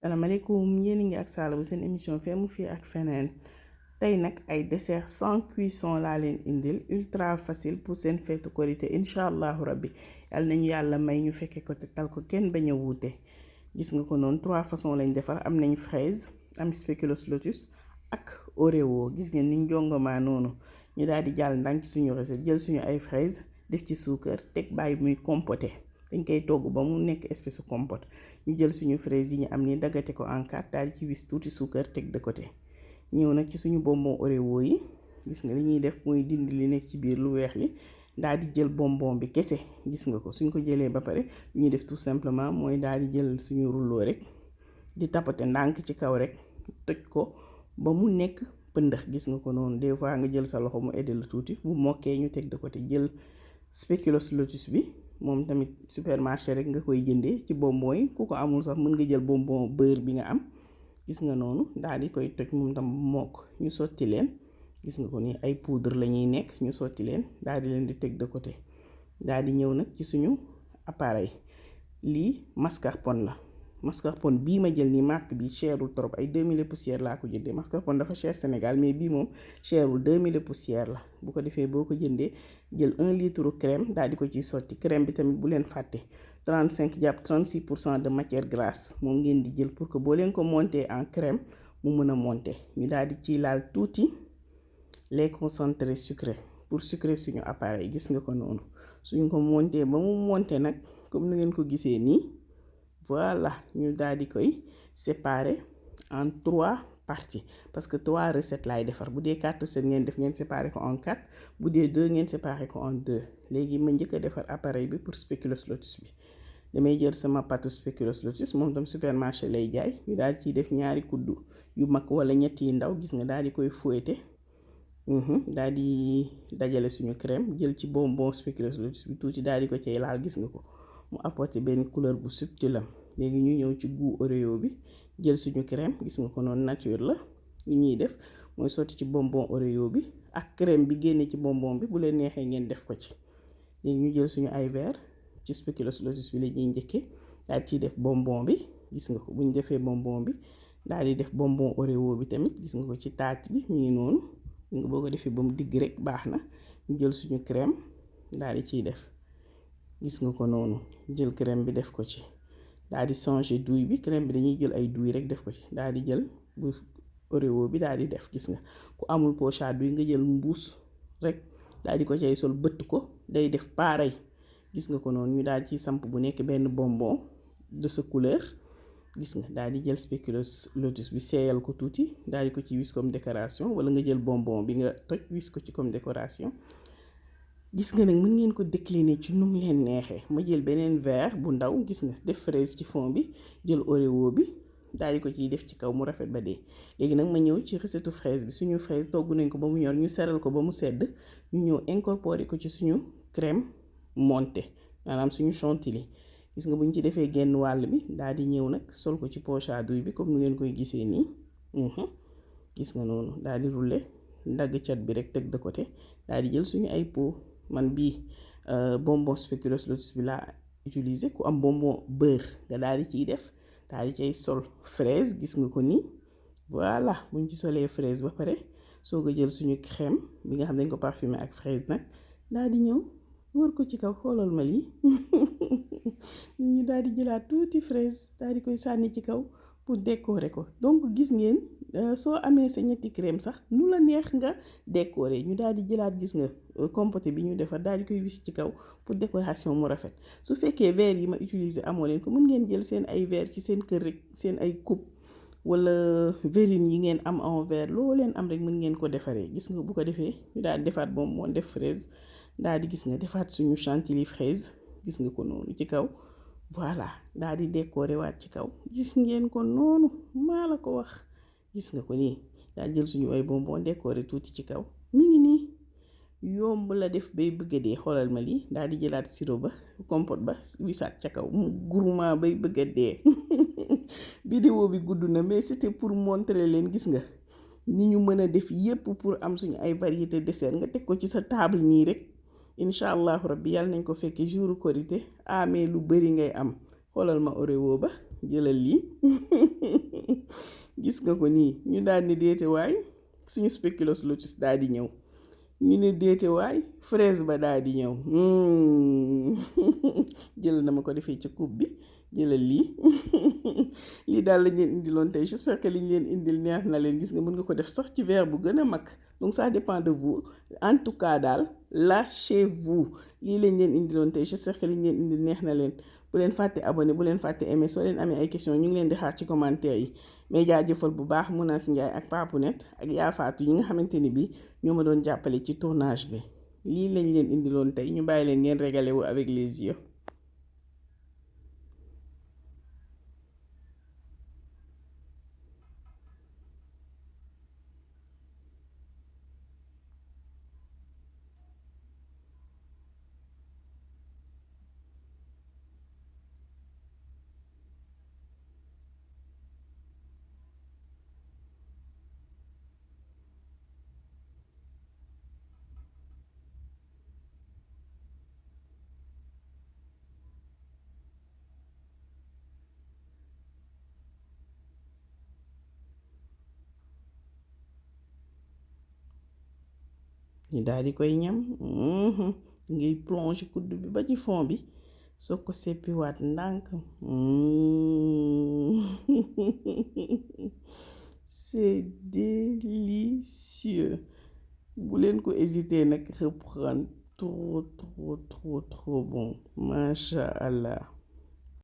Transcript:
Asalaamaaleykum yéen a ngi ak Sala bu seen émission Feemu fii ak Feneen tey nag ay dessert sans cuisson laa leen indil ultra facile pour seen feetu korité incha allahu rabbi yàlla nañu yàlla may ñu fekke ko te tal ko kenn bañ a wuute. Gis nga ko noonu 3 façons lañ defar am nañ fraise am spéculoos lotus ak oreo gis ngeen niñ jongomaa noonu ñu daal di jàll ndànk ci suñu recette jël suñu ay fraise def ci suukar teg bàyyi muy compoté. dañ koy togg ba mu nekk espèce compote ñu jël suñu fraise yi ñu am ni daggate ko en 4 daal ci wis tuuti suukar teg de côté ñëw nag ci suñu bonbon oreo yi gis nga li ñuy def mooy dindi li nekk ci biir lu weex li daal di jël bonbon bi kese gis nga ko suñ ko jëlee ba pare lu ñuy def tout simplement mooy daal di jël suñu rouleau rek di tapoter ndànk ci kaw rek toj ko ba mu nekk pëndax gis nga ko noonu des fois nga jël sa loxo mu aider la tuuti bu mokkee ñu teg de côté jël spéculoos lotus bi moom tamit supermarché rek nga koy jëndee ci bonbon yi ku ko amul sax mën nga jël bonbon beurre bi nga am gis nga noonu daal di koy toj moom tam mokk ñu sotti leen gis nga ko ni ay poudre la ñuy nekk ñu sotti leen daal di leen di teg de côté daal di ñëw nag ci suñu appareil lii mascarpone la mascarpone bii ma jël nii marque bi cherul trop ay 2000 poussière laa ko jëndee mascarpone dafa cher Sénégal mais bii moom cherul 2000 poussière la bu ko defee boo ko jëndee jël 1 litre crème daal di ko ciy sotti crème bi tamit bu leen fàtte 35 jàpp 36% de matière grasse moom ngeen di jël pour que boo leen ko monter en crème mu mën a monter ñu daal di ciy laal tuuti lait concentré sucré pour sucrer suñu appareil gis nga ko noonu suñ ko monter ba mu monter nag comme ni ngeen ko gisee nii voilà ñu daal di koy séparer en 3 parties parce que 3 recettes laay defar bu dee 4 recettes ngeen def ngeen séparer ko en 4 bu dee 2 ngeen séparer ko en 2 léegi ma njëkk a defar appareil bi pour spéculoos lotus bi damay jël sama pâte spéculoos lotus moom tam supermarché lay jaay ñu daal ciy def ñaari kuddu yu mag wala ñetti yu ndaw gis nga daal di koy fouetter daal di dajale suñu crème jël ci bonbon spéculoos lotus bi tuuti daal di ko cay laal gis nga ko mu apporter benn couleur bu subtil léegi ñu ñëw ci goût oreo bi jël suñu crème gis nga ko noonu nature la li ñuy def mooy sotti ci bonbon oreo bi ak crème bi génne ci bonbon bi bu leen neexee ngeen def ko ci léegi ñu jël suñu ay verre ci spéculoos lotus bi la ñuy njëkkee daal ciy def bonbon bi gis nga ko bu ñu defee bonbon bi daal di def bonbon oreo bi tamit gis nga ko ci taat bi mu ngi noonu nga boo ko defee ba mu digg rek baax na ñu jël suñu crème daal di ciy def gis nga ko noonu jël crème bi def ko ci daal di changer douille bi crème bi dañuy jël ay douille rek def ko ci daal di jël bu oreo bi daal di def gis nga ku amul poche à douille nga jël mbuus rek daal di ko cay sol bëtt ko day def pareil gis nga ko noonu ñu daal di ciy samp bu nekk benn bonbon de sa couleur gis nga daal di jël spéculoos lotus bi seeyal ko tuuti daal di ko ci wis comme décoration wala nga jël bonbon bi nga toj wis ko ci comme décoration gis nga nag mën ngeen ko décliner ci nu mu leen neexee ma jël beneen verre bu ndaw gis nga def fraise ci fond bi jël oreo bi daal di ko ciy def ci kaw mu rafet ba dee léegi nag ma ñëw ci recette fraise bi suñu fraise togg nañ ko ba mu ñor ñu seral ko ba mu sedd ñu ñëw incorporer ko ci suñu crème montée maanaam suñu chantilly gis nga bu ñu ci defee genn wàll bi daal di ñëw nag sol ko ci poche à douille bi comme nu ngeen koy gisee nii gis nga noonu daal di rouler dagg cat bi rek teg de côté daal di jël suñu ay pot man bii bonbon spéculoos lotus bi laa utiliser ku am bonbon beurre nga daal di ciy def daal di cay sol fraise gis nga ko nii voilà bu ñu ci solee fraise ba pare soo ko jël suñu crème bi nga xam ne dañ ko parfumer ak fraise nag daal di ñëw wër ko ci kaw xoolal ma lii ñu daal di jëlaat tuuti fraise daal di koy sànni ci kaw pour décorer ko donc gis ngeen soo amee sa ñetti crème sax nu la neex nga décorer ñu daal di jëlaat gis nga compoté bi ñu defar daal di koy wis ci kaw pour décoration mu rafet su fekkee verre yi ma utiliser amoo leen ko mën ngeen jël seen ay verre ci seen kër rek seen ay coupe wala verrine yi ngeen am en verre loo leen am rek mën ngeen ko defaree gis nga bu ko defee ñu daal di defaat boobu moo def fraise daal di gis nga defaat suñu chantilly fraise gis nga ko noonu ci kaw voilà daal di décorer waat ci kaw gis ngeen ko noonu maa la ko wax gis nga ko nii daal jël suñu ay bonbon décorer tuuti ci kaw mi ngi nii yomb la def bay bëgg a dee xoolal ma lii daal di jëlaat sirop ba compote ba wisaat ca kaw mu gourmand bay bëgg a dee vidéo bi gudd na mais c'était pour montrer leen gis nga ni ñu mën a def yépp pour am suñu ay variété dessert nga teg ko ci sa table nii rek incha allahu rabbi yàlla nañ ko fekkee jour korité amee lu bari ngay am xoolal ma oreo ba jëlal lii gis nga ko nii ñu daal ni déete waay suñu spéculoos lotus daal di ñëw ñu ne déete waay fraise ba daal di ñëw jël na ma ko defee ca coupe bi jëlal lii lii daal lañ leen indiloon tey j'espère que liñ leen indil neex na leen gis nga mën nga ko def sax ci verre bu gën a mag donc ça dépend de vous en tout cas daal lâchez-vous lii lañ leen indiloon tey j'espère que liñ leen indil neex na leen bu leen fàtte abonné bu leen fàtte aimé soo leen amee ay questions ñu ngi leen di xaar ci commentaire yi mais jaajëfal bu baax Mounass Ndiaye ak Papounette ak Yaa Fatou yi nga xamante ni bi ñoo ma doon jàppale ci tournage bi lii lañ leen indiloon tey ñu bàyyi leen ngeen régalé wu avec les yeux. ñu daal di koy ñam ngay plongé kudd bi ba ci fond bi soo ko seppiwaat ndànk c'est délicieux bu leen ko hésiter nag reprendre trop bon masha Allah.